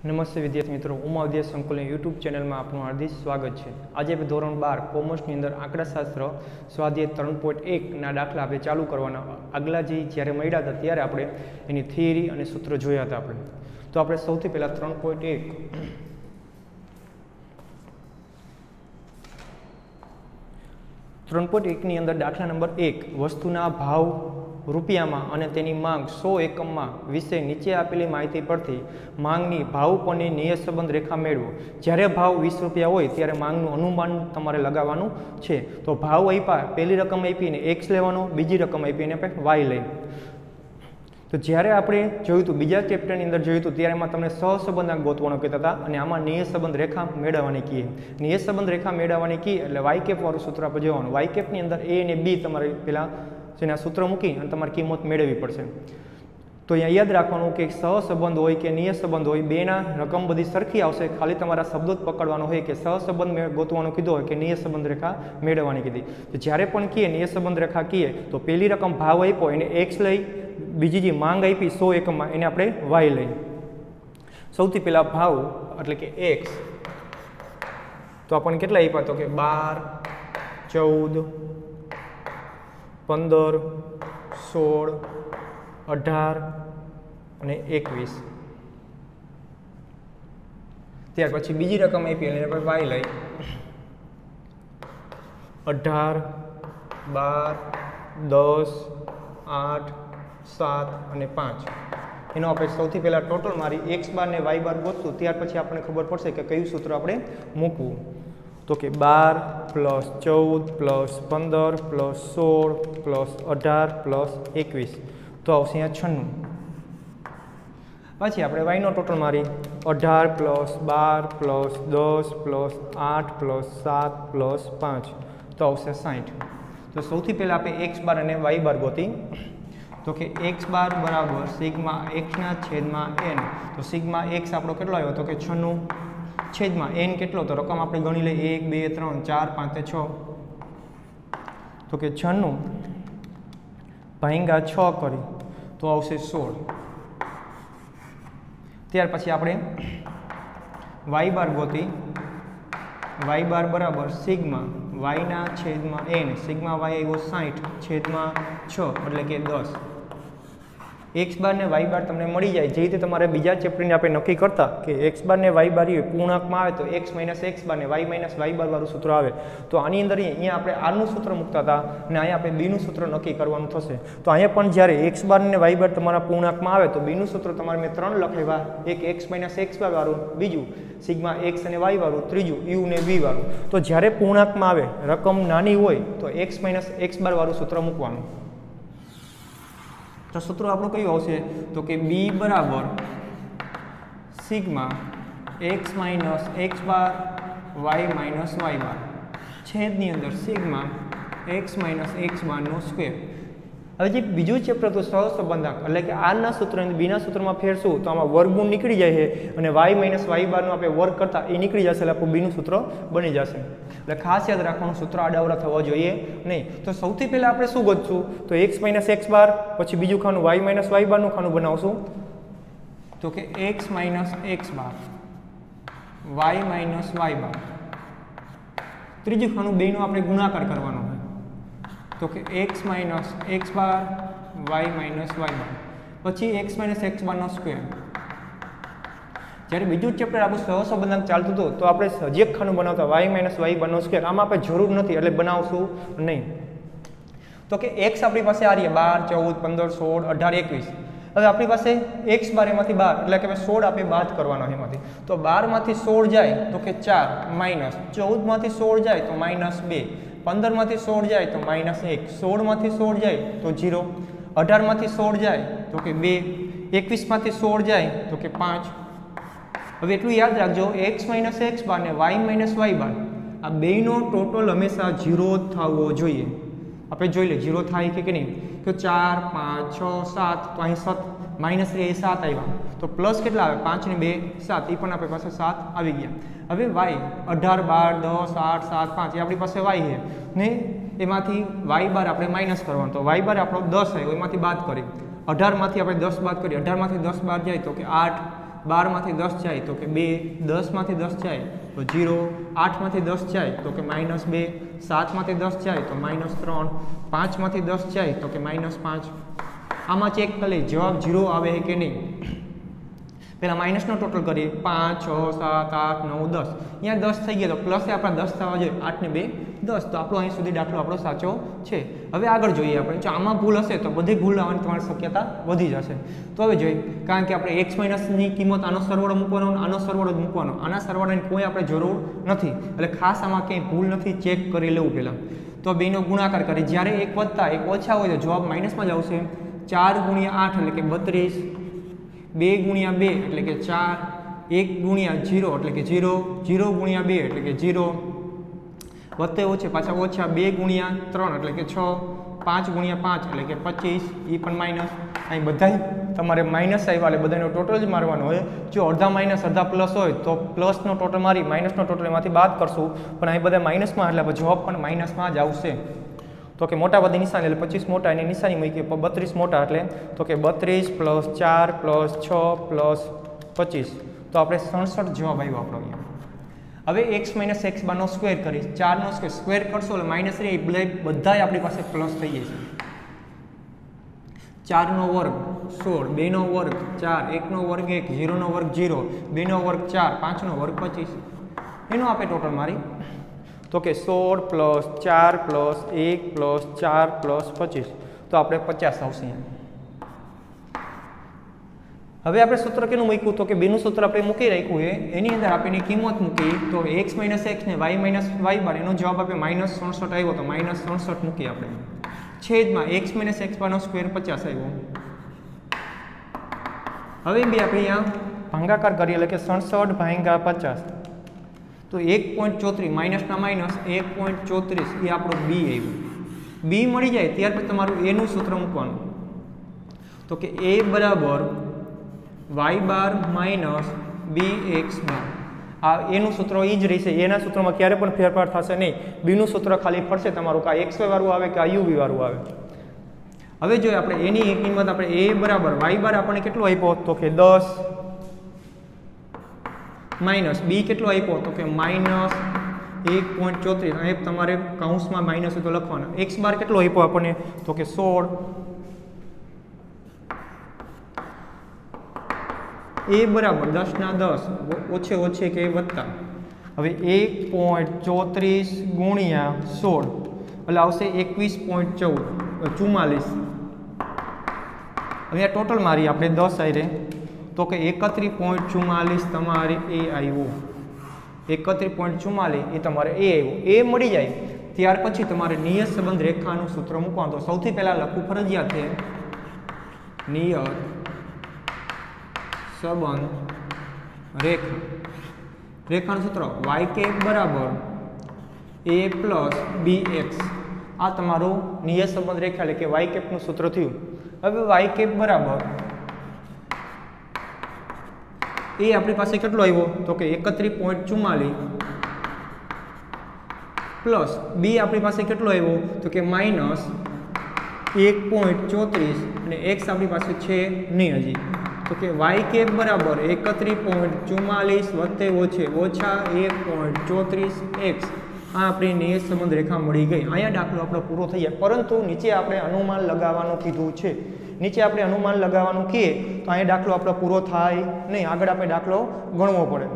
નમસ્તે વિદ્યાર્થી મિત્રો, ઉમા વિદ્યા સંકુલની યુટ્યુબ ચેનલમાં આપનું હાર્દિક સ્વાગત છે। આજે આપણે ધોરણ 12 કોમર્સની અંદર આંકડાશાસ્ત્ર સ્વાધ્યાય 3.1ના દાખલા આપણે ચાલુ કરવાના। આગલા જ્યારે મળ્યા હતા ત્યારે આપણે એની થિયરી અને સૂત્ર જોયા હતા આપણે। તો આપણે સૌથી પહેલાં 3.1ની અંદર દાખલા નંબર 1 વસ્તુના ભાવ રૂપિયામાં અને તેની માંગ 100 એકમમાં વિશે નીચે આપેલી માહિતી પરથી માંગની ભાવ પરની નિયત સંબંધ રેખા મેળવો। જ્યારે ભાવ 20 રૂપિયા હોય ત્યારે માંગનું અનુમાન તમારે લગાવવાનું છે। તો ભાવ આપ્યા, પહેલી રકમ આપીને x લેવાનો, બીજી રકમ આપીને આપણે y લઈ। તો જ્યારે આપણે જોયું હતું બીજા ચેપ્ટરની અંદર જોયું હતું ત્યારે એમાં તમને સહસંબંધ ગોતવાનો કહેતા હતા અને આમાં નિયત સંબંધ રેખા મેળવવાની કીએ। નિયત સંબંધ રેખા મેળવવાની કી એટલે y કેપ વાળું સૂત્ર આપણે જોવાનું। y કેપની અંદર a અને b તમારે પહેલાં જેના સૂત્ર મૂકી અને તમારે કિંમત મેળવવી પડશે। તો અહીંયા યાદ રાખવાનું કે સહસંબંધ હોય કે નિયત સંબંધ હોય, બેના રકમ બધી સરખી આવશે, ખાલી તમારા શબ્દો જ પકડવાનો હોય કે સહસંબંધ ગોતવાનું કીધું હોય કે નિયત સંબંધ રેખા મેળવવાની કીધી। તો જ્યારે પણ કીએ નિયત સંબંધ રેખા કીએ તો પહેલી રકમ ભાવ આપ્યો એને x લઈ, બીજી જે માંગ આપી 100 એકમમાં એને આપણે y લઈ। સૌથી પહેલાં ભાવ એટલે કે x તો આપણને કેટલા આપ્યા તો કે 12, 14, 15, 16, 18 અને 21। ત્યાર પછી બીજી રકમ આપી એટલે આપણે y લઈ 18, 12, 10, 8, 7 અને 5 એનો આપણે સૌથી પહેલાં ટોટલ મારી x બાર ને y બાર ગોતશું। ત્યાર પછી આપણને ખબર પડશે કે કયું સૂત્ર આપણે મૂકવું। તો કે 12 plus 14 plus 15 plus 16 plus 18 plus 21 તો આવશે અહીંયા 96। પછી આપણે yનો ટોટલ મારી 18 plus 12 plus 10 plus 8 plus 7 plus 5 તો આવશે 60। તો સૌથી પહેલાં આપણે x બાર અને y બાર ગોતી। તો કે x બાર બરાબર સિગ્મા xના છેદમાં n। તો સિગ્મા x આપણો કેટલો આવ્યો તો કે 96 છેદમાં n કેટલો તો રકમ આપણે ગણી લઈએ 1 2 3 4 5 6 તો કે 96 ભાગ્યા 6 કરી તો આવશે 16। ત્યાર પછી આપણે y બાર ગોતી। y બાર બરાબર સિગ્મા yના છેદમાં n, સિગ્મા y આવ્યો 60 છેદમાં 6 એટલે કે 10। x બાર ને y બાર તમને મળી જાય જે રીતે તમારે બીજા ચેપ્ટરની આપણે નક્કી કરતા કે x બાર ને y બાર પૂર્ણાંકમાં આવે તો x માઇનસ x બાર ને y માઇનસ y બાર વાળું સૂત્ર આવે। તો આની અંદર અહીંયા આપણે r નું સૂત્ર મૂકતા હતા અને અહીંયા આપણે b નું સૂત્ર નક્કી કરવાનું થશે। તો અહીંયા પણ જ્યારે x બાર ને y બાર તમારા પૂર્ણાંકમાં આવે તો b નું સૂત્ર તમારે મેં 3 લખાવ્યા, એક x માઇનસ x બાર વાળું, બીજું સિગ્મા x અને y વાળું, ત્રીજું u ને v વાળું। તો જ્યારે પૂર્ણાંકમાં આવે રકમ નાની હોય તો x માઇનસ x બાર વાળું સૂત્ર મૂકવાનું। તો સૂત્ર આપણું કયું આવશે તો કે b બરાબર સિગ્મા x માઇનસ x બાર y માઇનસ y બાર છેદની અંદર સિગ્મા x માઇનસ x બારનો સ્ક્વેર। હવે જે બીજું ચેપ્ટર હતું સહસંબંધાંક એટલે કે આરના સૂત્ર અને બીના સૂત્રમાં ફેરશું તો આમાં વર્ગમૂળ નીકળી જાય છે અને y માઇનસ y બારનો આપણે વર્ગ કરતા એ નીકળી જશે એટલે આપણું બીનું સૂત્ર બની જશે। એટલે ખાસ યાદ રાખવાનું સૂત્ર આડાવડા થવા જોઈએ નહીં। તો સૌથી પહેલાં આપણે શું ગોતશું તો x માઇનસ x બાર, પછી બીજું ખાનું y માઇનસ y બારનું ખાનું બનાવશું તો કે x માઇનસ x બાર y માઇનસ y બાર, ત્રીજું ખાનું બેનો આપણે ગુણાકાર કરવાનો હોય તો કે x માઇનસ x બાર y માઇનસ y બાર, પછી x માઇનસ x બારનો સ્ક્વેર। જ્યારે બીજું ચેપ્ટર આપણું સહસંબંધાંક ચાલતું હતું તો આપણે હજી એક ખાનું બનાવતા y માઇનસ y બારનો સ્ક્વેર, આમાં આપણે જરૂર નથી એટલે બનાવશું નહીં। તો કે x આપણી પાસે આ રહી 12, 14, 15, 16, 18, 21। હવે આપણી પાસે x બાર એમાંથી 12 એટલે કે 16 આપણે બાદ કરવાના એમાંથી। તો 12 માંથી 16 જાય તો કે 4 માઇનસ 14 માંથી 16 જાય તો માઇનસ 2, 15 માંથી 16 જાય તો માઇનસ 1, 16 માંથી 16 જાય તો 0, 18 માંથી 16 જાય તો કે 2, 21 માંથી 16 જાય તો કે 5। હવે એટલું યાદ રાખજો x માઇનસ x બાર ને y માઇનસ y બાર આ બેનો ટોટલ હંમેશા 0 જ થવો જોઈએ। આપણે જોઈ લે 0 થાય કે નહીં તો 4, 5, 6, 7 તો અહીં 7 માઇનસ 7 આવ્યા તો પ્લસ કેટલા આવે 5 ને 2 7 એ પણ આપણી પાસે 7 આવી ગયા। હવે y 18, 12, 10, 8, 7, 5 એ આપણી પાસે y છે ને એમાંથી y બાર આપણે માઇનસ કરવાનો તો y બાર આપણો 10 આવ્યો એમાંથી બાદ કરી 18 માંથી આપણે 10 બાદ કરીએ 18 માંથી 10 બાદ જાય તો કે 8 12માંથી 10 જાય તો કે 2, 10માંથી 10 જાય તો 0, 8માંથી 10 જાય તો કે -2, 7માંથી 10 જાય તો -3, 5માંથી 10 જાય તો કે -5. આમાં ચેક કરી જવાબ 0 આવે કે નહીં. પહેલા માઇનસનો ટોટલ કરીએ 5, 6, 7, 8, 9, 10. અહીંયા 10 થઈ ગયા તો પ્લસ આપણા 10 થવા જોઈએ. 8 ને 2 10. તો આપણો અહીં સુધી દાખલો આપણો સાચો છે. હવે આગળ જોઈએ આપણે. જો આમાં ભૂલ હશે તો બધી ભૂલ આવવાની તમારી શક્યતા વધી જશે. તો હવે જોઈએ, કારણ કે આપણે x માઇનસની કિંમત આનો સરવાળો મૂકવાનો, આનો સરવાળો જ મૂકવાનો, આના સરવાળાની કોઈ આપણે જરૂર નથી. એટલે ખાસ આમાં ક્યાંય ભૂલ નથી, ચેક કરી લેવું પહેલાં. તો બેનો ગુણાકાર કરી જ્યારે 1 વત્તા 1 ઓછા હોય તો જવાબ માઇનસમાં જ આવશે. 4 ગુણ્યા 8 એટલે કે 32, 2 ગુણ્યા 2 એટલે કે 4, 1 ગુણ્યા 0 એટલે કે 0, 0 ગુણ્યા 2 એટલે કે 0, વત્તે ઓછે પાછા ઓછા 2 ગુણ્યા 3 એટલે કે 6, 5 ગુણ્યા 5 એટલે કે 25, એ પણ માઇનસ. અહીં બધા તમારે માઇનસ આવ્યા એટલે બધાનો ટોટલ જ મારવાનો હોય. જો અડધા માઇનસ અડધા પ્લસ હોય તો પ્લસનો ટોટલ મારી માઇનસનો ટોટલ એમાંથી બાદ કરશું, પણ અહીં બધા માઇનસમાં એટલે જવાબ પણ માઇનસમાં જ આવશે. તો કે મોટા બધી નિશાની એટલે 25 મોટા એની નિશાની મૂકી 32 મોટા એટલે તો કે 32 + 4 + 6 + 25. તો આપણે 67 જવાબ આવ્યો આપણો અહીંયા. હવે x - x બારનો સ્ક્વેર કરીશ. 4 નો સ્ક્વેર કરશો એટલે માઇનસ રે બધાય આપણી પાસે પ્લસ થઈ જશે. 4 નો વર્ગ 16, 2 નો વર્ગ 4, 1 નો વર્ગ 1, 0 નો વર્ગ 0, 2 નો વર્ગ 4, 5 નો વર્ગ 25. એનો આપણે ટોટલ મારી તો કે 16 + 4 + 1 + 4 + 25. તો આપણે 50 આવશે અહીંયા. હવે આપણે સૂત્ર કેનું મૂક્યું તો કે બેનું સૂત્ર આપણે મૂકી રાખ્યું છે, એની અંદર આપણે કિંમત મૂકી તો x - x ને y - y બાર એનો જવાબ આપણે -67 આવ્યો તો -67 મૂકી આપણે. છેદમાં x - x બારનો સ્ક્વેર 50 આવ્યો. હવે બે આપણે અહીંયા ભાગાકાર કરીએ એટલે કે 67 / 50. તો 1.34 માઇનસના માઇનસ 1.34 એ આપણો b આવ્યું. b મળી જાય ત્યાર પછી તમારું a નું સૂત્ર મૂકવાનું. તો કે a બરાબર y બાર માઇનસ bx બાર. આ એનું સૂત્ર એ જ રહેશે. એના સૂત્રમાં ક્યારે પણ ફેરફાર થશે નહીં. બીનું સૂત્ર ખાલી ફરશે તમારું, કે xy વાળું આવે કે uv વાળું આવે. હવે જોઈએ આપણે એની કિંમત આપણે a બરાબર y બાર આપણને કેટલો આપ્યો તો કે 10 માઇનસ b કેટલો આપ્યો તો કે -1.34. અહીં તમારે કૌંસમાં માઇનસ હોય તો લખવાના. x બાર કેટલો આપ્યો આપણને તો કે 16. a બરાબર 10 ઓછે ઓછે કે વત્તા. હવે 1.34 ગુણ્યા 16 એટલે આવશે 21.44. હવે આ ટોટલ મારી આપણે 10 આવી રહે તો કે 31.44 તમારે એ આવ્યો. 31.44 એ તમારે એ આવ્યો. એ મળી જાય ત્યાર પછી તમારે નિયત સંબંધ રેખાનું સૂત્ર મૂકવાનું. તો સૌથી પહેલા લખવું ફરજિયાત છે નિયત સંબંધ રેખાનું સૂત્ર y કેપ બરાબર a પ્લસ bx. આ તમારું નિયત સંબંધ રેખા એટલે કે y કેપનું સૂત્ર થયું. હવે y કેપ બરાબર એ આપણી પાસે કેટલો આવ્યો તો કે 31.44 પ્લસ b આપણી પાસે કેટલો આવ્યો તો કે -1.34 અને x આપણી પાસે છે નહીં હજી. તો કે y કેપ બરાબર 31.44 વત્તે ઓછે ઓછા 1.34x. આ આપણી નિયત સંબંધ રેખા મળી ગઈ. અહીંયા દાખલો આપણો પૂરો થઈ જાય. પરંતુ નીચે આપણે અનુમાન લગાવવાનું કીધું છે. નીચે આપણે અનુમાન લગાવવાનું કહીએ તો અહીંયા દાખલો આપણો પૂરો થાય નહીં. આગળ આપણે દાખલો ગણવો પડે.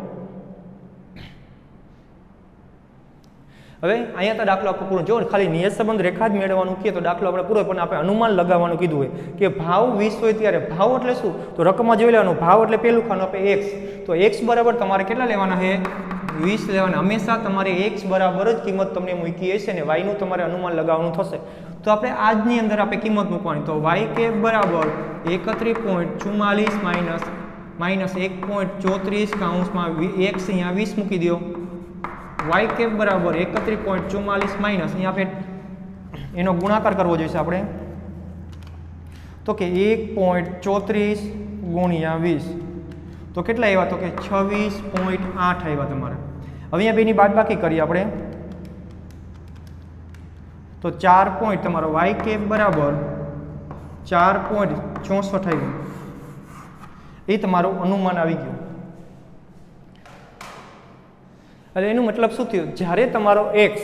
હવે અહીંયા તો દાખલો આપણો પૂરો. જો ખાલી નિયત સંબંધ રેખા જ મેળવવાનું કહીએ તો દાખલો આપણે પૂરો, પણ આપણે અનુમાન લગાવવાનું કીધું હોય કે ભાવ 20 હોય ત્યારે ભાવ એટલે શું તો રકમમાં જોઈ લેવાનું. ભાવ એટલે પેલું ખાનું આપણે x. તો x બરાબર તમારે કેટલા લેવાના છે 20 લેવાના. હંમેશા તમારે x બરાબર જ કિંમત તમને મૂકી હશે ને y નું તમારે અનુમાન લગાવવાનું થશે. તો આપણે આજની અંદર આપણે કિંમત મૂકવાની. તો y કેપ બરાબર 31.44 માઇનસ 1.34 કૌંસમાં x અહીંયા 20 મૂકી દો. y કેપ બરાબર 31.44 માઇનસ અહીંયા આપણે એનો ગુણાકાર કરવો જોઈશે આપણે. તો કે 1.34 ગુણ્યા 20 તો કેટલા આવ્યા તો કે 26.8 આવ્યા તમારે. હવે અહીંયા બેની બાદબાકી કરીએ આપણે. તો 4 પોઈન્ટ તમારો y કેપ બરાબર 4.64 આવ્યું. એ તમારું અનુમાન આવી ગયું. એટલે એનું મતલબ શું થયું, જ્યારે તમારો x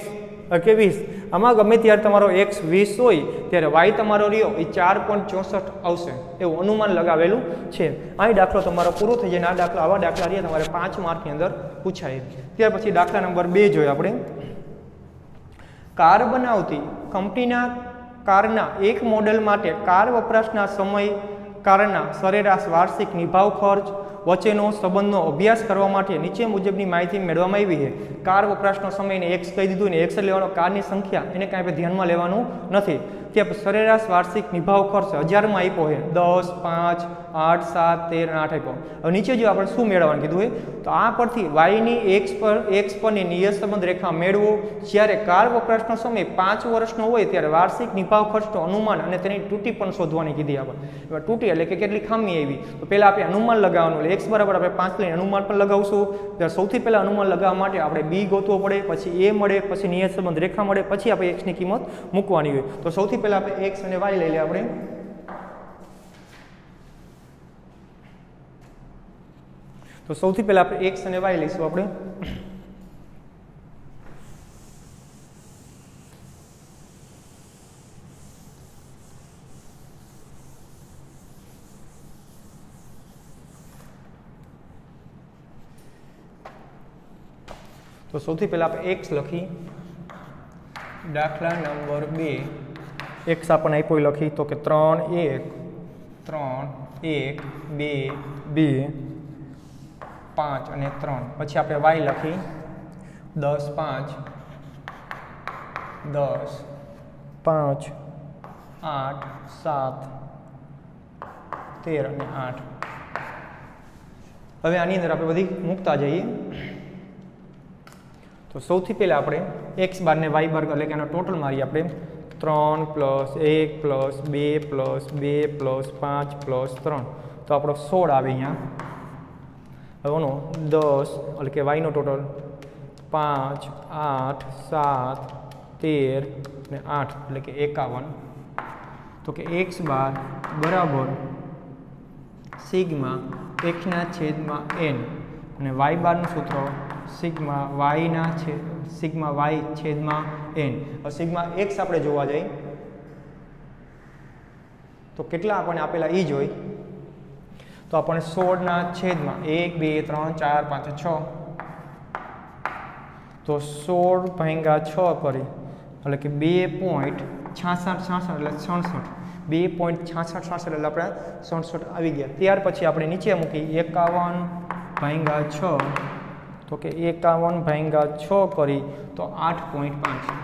કે 20 આમાં ગમે ત્યારે તમારો x 20 હોય ત્યારે y તમારો રહ્યો એ 4.64 આવશે એવું અનુમાન લગાવેલું છે. અહીં દાખલો તમારો પૂરો થઈ જાય. આ દાખલા આવા દાખલા રહ્યા તમારે 5 માર્કની અંદર પૂછાય. ત્યાર પછી દાખલા નંબર 2 જોઈએ આપણે. કાર બનાવતી કંપનીના કારના એક મોડેલ માટે કાર વપરાશના સમય કારના સરેરાશ વાર્ષિક નિભાવ ખર્ચ વચ્ચેનો સંબંધનો અભ્યાસ કરવા માટે નીચે મુજબની માહિતી મેળવવામાં આવી છે. કાર વપરાશનો સમયને x કહી દીધું ને x લેવાનો કારની સંખ્યા એને કાંઈ ધ્યાનમાં લેવાનું નથી. ત્યાં સરેરાશ વાર્ષિક નિભાવ ખર્ચ 1000માં આપ્યો છે 10, 5, 8, 7, 13 અને 8 આપ્યો. હવે નીચે જો આપણે શું મેળવવાનું કીધું હોય તો આ પરથી yની x પરની નિયત સંબંધ રેખા મેળવો. જ્યારે કાર વપરાશનો સમય 5 વર્ષનો હોય ત્યારે વાર્ષિક નિભાવ ખર્ચનો અનુમાન અને તેની તૂટી પણ શોધવાની કીધી આપણે. હવે તૂટી એટલે કે કેટલી ખામી આવી તો પહેલાં આપણે અનુમાન લગાવવાનું એટલે x બરાબર આપણે 5 લઈને અનુમાન પણ લગાવશું. ત્યારે સૌથી પહેલાં અનુમાન લગાવવા માટે આપણે b ગોતવો પડે, પછી a મળે, પછી નિયત સંબંધ રેખા મળે, પછી આપણે x ની કિંમત મૂકવાની હોય. તો સૌથી પહેલાં આપણે x અને y લઈ લઈએ આપણે. તો સૌથી પહેલાં આપણે x અને y લઈશું આપણે. તો સૌથી પહેલાં આપણે x લખી. દાખલા નંબર 2 x આપણને આપ્યો લખી તો કે 3, 1, 3, 1, 2, 2, 5 અને 3. પછી આપણે y લખી 10, 5, 10, 5, 8, 7, 13 અને 8. હવે આની અંદર આપણે બધી મૂકતા જઈએ. તો સૌથી પહેલાં આપણે x બાર ને y બાર એટલે કે આનો ટોટલ મારીએ આપણે. 3 + 1 + 2 + 2 + 5 + 3 તો આપણો 16 આવે અહીંયા. હવે એનો 10 એટલે કે y નો ટોટલ 5, 8, 7, 13 ને 8 એટલે કે 51. તો કે x બાર બરાબર સિગ્મા x/n અને y બારનું સૂત્ર સિગ્મા y/n. હવે સિગ્મા x આપણે જોવા જઈએ તો કેટલા આપણને આપેલા એ જ હોય તો આપણને 16/1, 2, 3, 4, 5, 6 તો 16/6 કરી એટલે કે 2.6666 એટલે 67. 2.6666 એટલે આપણે 67 આવી ગયા. ત્યાર પછી આપણે નીચે મૂકી 51/6 તો કે 51/6 કરી તો 8.5.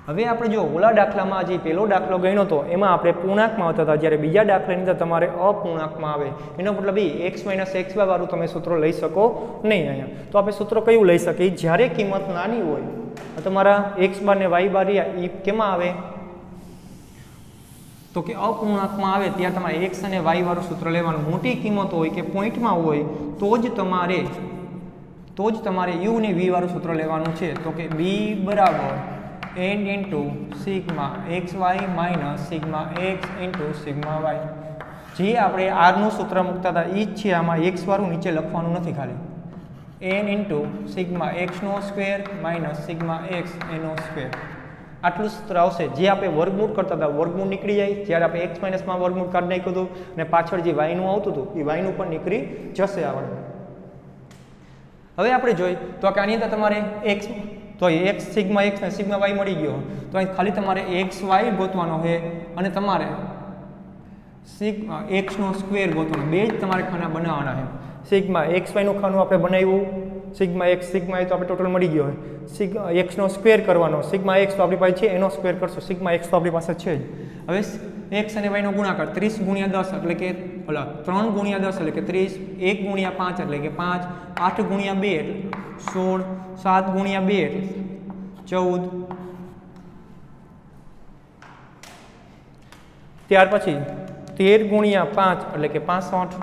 હવે આપણે જો ઓલા દાખલામાં જે પહેલો દાખલો ગણ્યો હતો એમાં આપણે પૂર્ણાંકમાં આવતા હતા, જ્યારે બીજા દાખલાની અંદર તમારે અપૂર્ણાંકમાં આવે. એનો મતલબ એ x - xy વાળું તમે સૂત્ર લઈ શકો નહીં. અહીંયા તો આપણે સૂત્ર કયું લઈ શકીએ? જ્યારે કિંમત નાની હોય તમારા x બાર ને y બાર એ કેમાં આવે તો કે અપૂર્ણાંકમાં આવે ત્યારે તમારે x અને y વાળું સૂત્ર લેવાનું. મોટી કિંમત હોય કે પોઈન્ટમાં હોય તો જ તમારે u અને v વાળું સૂત્ર લેવાનું છે. તો કે b બરાબર n × sigma xy minus sigma x × sigma y. જે આપણે આરનું સૂત્ર મૂકતા હતા એ જ છે. આમાં x વાળું નીચે લખવાનું નથી, ખાલી n × sigma x² minus sigma x એનો સ્ક્વેર આટલું સૂત્ર આવશે. જે આપણે વર્ગમૂળ કરતા હતા વર્ગમૂળ નીકળી જાય. જ્યારે આપણે x માઇનસમાં વર્ગમૂળ કાઢી નાખ્યું હતું અને પાછળ જે yનું આવતું હતું એ yનું પણ નીકળી જશે આપણે. હવે આપણે જોઈએ તો કે આની અંદર તમારે x તો x સિગ્મા x અને સિગ્મા y મળી ગયો તો અહીં ખાલી તમારે xy ગોતવાનો છે અને તમારે સિગ્મા x² ગોતવાનો. બે જ તમારે ખાના બનાવવાના છે. સિગ્મા xy નું ખાનું આપણે બનાવ્યું, સિગ્મા x સિગ્મા y તો આપણે ટોટલ મળી ગયો. સિગ્મા x² કરવાનો, સિગ્મા x તો આપણી પાસે છે એનો સ્ક્વેર કરશો, સિગ્મા x તો આપણી પાસે છે જ. હવે x અને y નો ગુણાકાર 30 × 10 એટલે કે 3 × 10 એટલે કે 30, 1 × 5 એટલે કે 5, 8 × 2 એટલે 16, 7 × 2 એટલે 14. ત્યાર પછી 13 × 5 એટલે કે 65,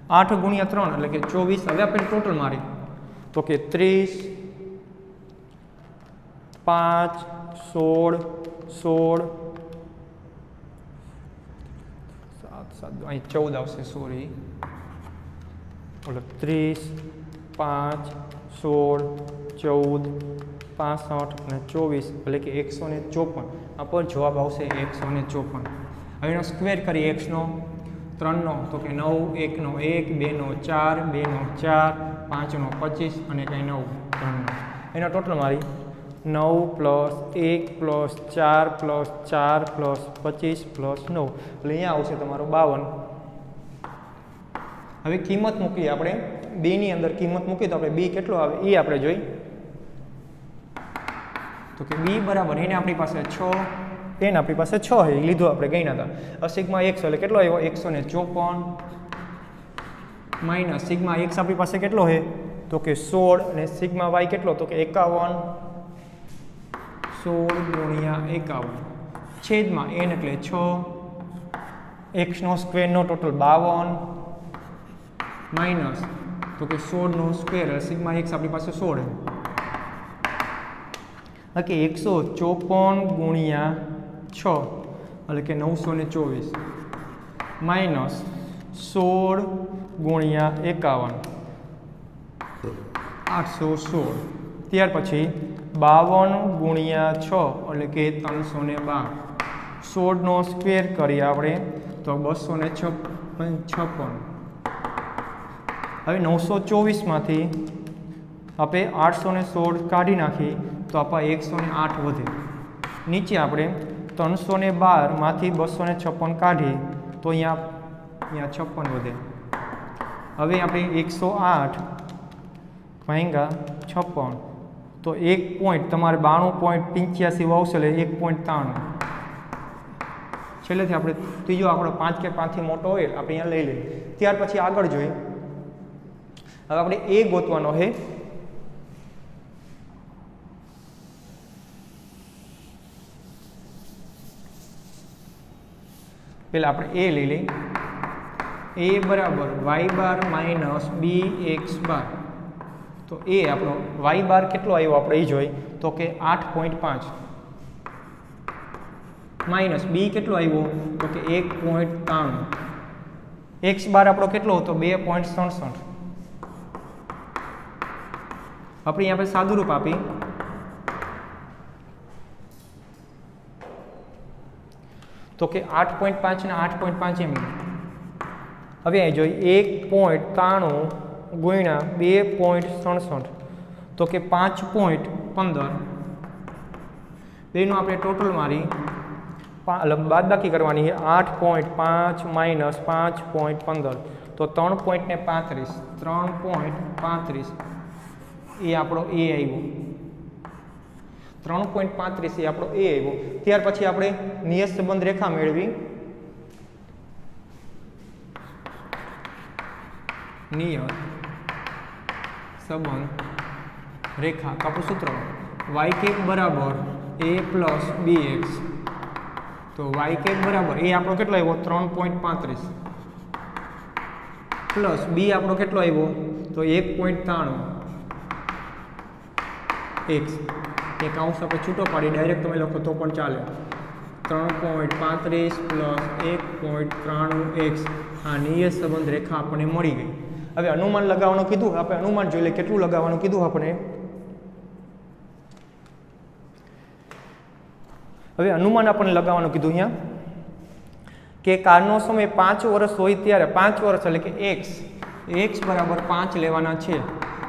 8 × 3 એટલે કે 24. હવે આપણે ટોટલ મારી તો કે 30, 5, 16, 16, 7, 7 7 અહીં 14 આવશે, સોરી, બોલો 30 5 16 14 65 અને 24 એટલે કે 154. આ પર જવાબ આવશે 154. હવે એનો સ્ક્વેર કરીએ એક્સનો, 3નો તો કે 9, 1નો 1, 2નો 4, 2નો 4, 5નો 25 અને કંઈ 9 3નો. એનો ટોટલ મારી 9 plus 1 plus 4 plus 4 plus 25 plus 9 એટલે અહીંયા આવશે તમારો 52. હવે કિંમત મૂકીએ આપણે, બીની અંદર કિંમત મૂકીએ તો આપણે બી કેટલો આવે એ આપણે જોઈ. તો કે બી બરાબર એને આપણી પાસે 6, એને આપણી પાસે 6 છે, એ લીધું આપણે ગણ્યા હતા. સિગ્મા એક્સ એટલે કેટલો આવ્યો 154 માઇનસ સિગ્મા એક્સ આપણી પાસે કેટલો છે તો કે 16 અને સિગ્મા વાય કેટલો તો કે 51, 16 ગુણ્યા 51 છેદમાં n એટલે 6, એક્સનો સ્ક્વેરનો ટોટલ 52 માઇનસ તો કે 16નો સ્ક્વેર સિગ્મા એક્સ આપણી પાસે 16 કે 154 ગુણ્યા 6 એટલે કે 924 માઇનસ 16 ગુણ્યા 51 816. ત્યાર પછી 52 ગુણ્યા 6 એટલે કે 312. 16નો સ્ક્વેર કરીએ આપણે તો 256. હવે 924માંથી આપણે 816 કાઢી નાખી તો આપણે 108 વધે. નીચે આપણે 312માંથી 256 કાઢીએ તો અહીંયા 56 વધે. હવે આપણે 108 ભાંગ્યા 56 તો 1 પોઈન્ટ તમારે 92.85 આવશે એટલે 1.93. છેલ્લેથી આપણે ત્રીજો આંકડો 5 કે 5થી મોટો હોય આપણે અહીંયા લઈ લઈએ. ત્યાર પછી આગળ જોઈએ. હવે આપણે એ ગોતવાનો છે. પહેલા આપણે એ લઈ લઈએ. એ બરાબર વાય બાર માઇનસ બી એક્સ બાર. તો એ આપણો વાય બાર કેટલો આવ્યો આપણે એ જોઈ તો કે 8.5 માઇનસ બી કેટલો આવ્યો તો કે 1.93. એક્સ બાર આપણો કેટલો હતો 2.67. આપણે અહીંયા સાદુરૂપ આપી તો કે 8.5 ને 8.5 એમ. હવે અહીં જોઈએ 1.93 ગુણ્યા 2.67 તો કે 5.15. બેનું આપણે ટોટલ મારી બાદબાકી કરવાની છે. 8.5 માઇનસ 5.15 તો 3.35. 3.35 એ આપણો એ આવ્યો. 3.35 એ આપણો એ આવ્યો. ત્યાર પછી આપણે નિયત સંબંધ રેખા મેળવી. નિયત સંબંધ રેખા તો આપણું સૂત્ર વાય કેપ બરાબર a પ્લસ બી એક્સ. તો વાય કેપ બરાબર એ આપણો કેટલો આવ્યો 3.35 પ્લસ બી આપણો કેટલો આવ્યો તો 1.93 એક્સ. એક અંશ આપણે છૂટો પાડી ડાયરેક્ટ તમે લખો તો પણ ચાલે. 3.35 પ્લસ 1.93 એક્સ. આ નિયત સંબંધ રેખા આપણને મળી ગઈ. હવે અનુમાન લગાવવાનું કીધું આપણે. અનુમાન જોઈ લે કેટલું લગાવવાનું કીધું આપણે. હવે અનુમાન આપણને લગાવવાનું કીધું અહીંયા કે કાળનો સમય 5 વર્ષ હોય ત્યારે 5 વર્ષ એટલે કે એક્સ બરાબર 5 લેવાના છે.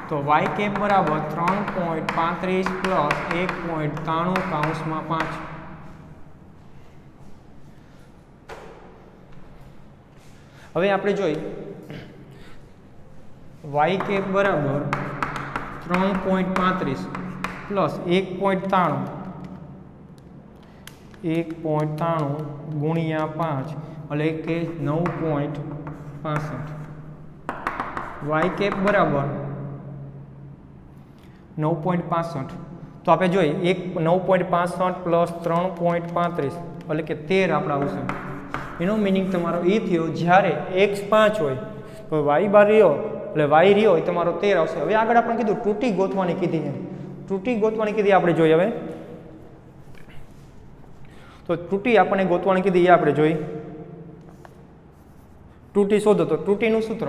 તો વાય કેપ બરાબર 3.35 પ્લસ 1.93 કૌંસમાં 5. હવે આપણે જોઈ વાય કેપ બરાબર 3.35 પ્લસ 1.93 ગુણ્યા 5 એટલે કે 9.65. વાય કેપ બરાબર 9.65. તો આપણે જોઈએ 9.65 પ્લસ 3.35 એટલે કે 13 આપણા આવશે. એનો મિનિંગ તમારો એ થયો જ્યારે x 5 હોય તો y બાર રહ્યો એટલે y રહ્યો હોય તમારો 13 આવશે. હવે આગળ આપણે કીધું ત્રુટિ ગોતવાની કીધી છે. ત્રુટિ ગોતવાની કીધી આપણે જોઈએ. હવે તો ત્રુટિ આપણને ગોતવાની કીધી એ આપણે જોઈ. 2t શોધો તો 2t નું સૂત્ર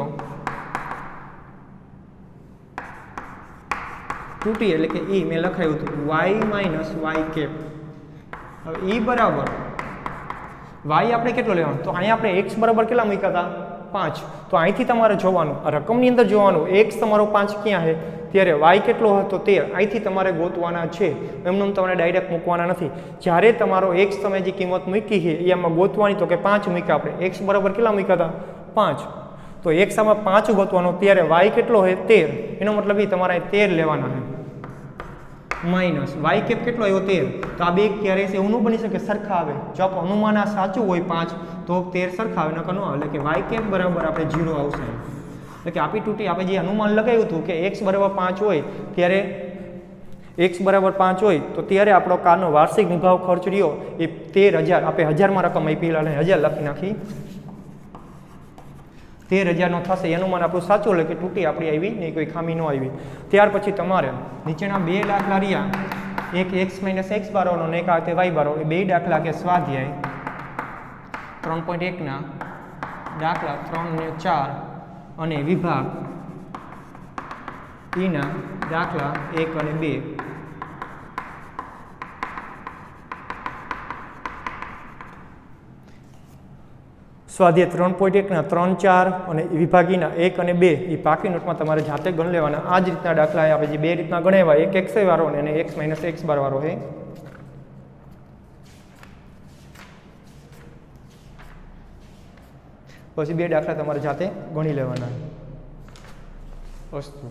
2t એટલે કે e મેં લખાયું હતું y માઇનસ y કેપ. હવે e બરાબર y આપણે કેટલો લેવાનો તો અહીંયા આપણે x બરાબર કેટલા મૂક્યા હતા 5. તો અહીંથી તમારે જોવાનું આ રકમની અંદર જોવાનું x તમારો 5 ક્યાં છે ત્યારે y કેટલો હતો 13 અહીંથી તમારે ગોતવાના છે. એમનો તમારે ડાયરેક્ટ મૂકવાના નથી. જ્યારે તમારો x તમે જે કિંમત મૂકી છે એ આમાં ગોતવાની તો કે 5 મૂક્યા આપણે x બરાબર કેટલા મૂક્યા હતા 5. તો x આમાં 5 ગોતવાનો ત્યારે y કેટલો છે 13. એનો મતલબ એ તમારે 13 લેવાના છે માઇનસ y કેપ કેટલો આવ્યો 13. તો આ બે ક્યારે છે એવું ન બની શકે સરખા આવે. જો આપણું અનુમાન આ સાચું હોય 5 તો 13 સરખા આવે નકર ન આવે. એટલે કે y કેપ બરાબર આપણે 0 આવશે. એટલે કે આપી તૂટી આપણે જે અનુમાન લગાવ્યું હતું કે x બરાબર 5 હોય ત્યારે x બરાબર 5 હોય તો ત્યારે આપણો કારનો વાર્ષિક નિભાવ ખર્ચ રહ્યો એ 13,000 આપણે 1000માં રકમ આપી પહેલાં 1000 લખી નાખી 13,000 થશે. એનું માન આપણું સાચું એટલે કે તૂટી આપણી આવી નહીં કોઈ ખામી ન આવી. ત્યાર પછી તમારે નીચેના બે દાખલા રહ્યા એક x માઇનસ x બારવાનો અને એક આ તે y બારો. એ બે દાખલા કે સ્વાધ્યાય 3.1 ના દાખલા 3 અને 4 અને વિભાગ e ના દાખલા 1 અને 2. સ્વાધ્યાય 3.1 ના 3, 4 અને વિભાગીના 1 અને 2 એ પાકી નોટમાં તમારે જાતે ગણ લેવાના. આ જ રીતના દાખલા આપણે જે બે રીતના ગણાવ્યા એક x વાળો અને x માઇનસ x બાર વાળો છે. પછી બે દાખલા તમારે જાતે ગણી લેવાના. અસ્તુ.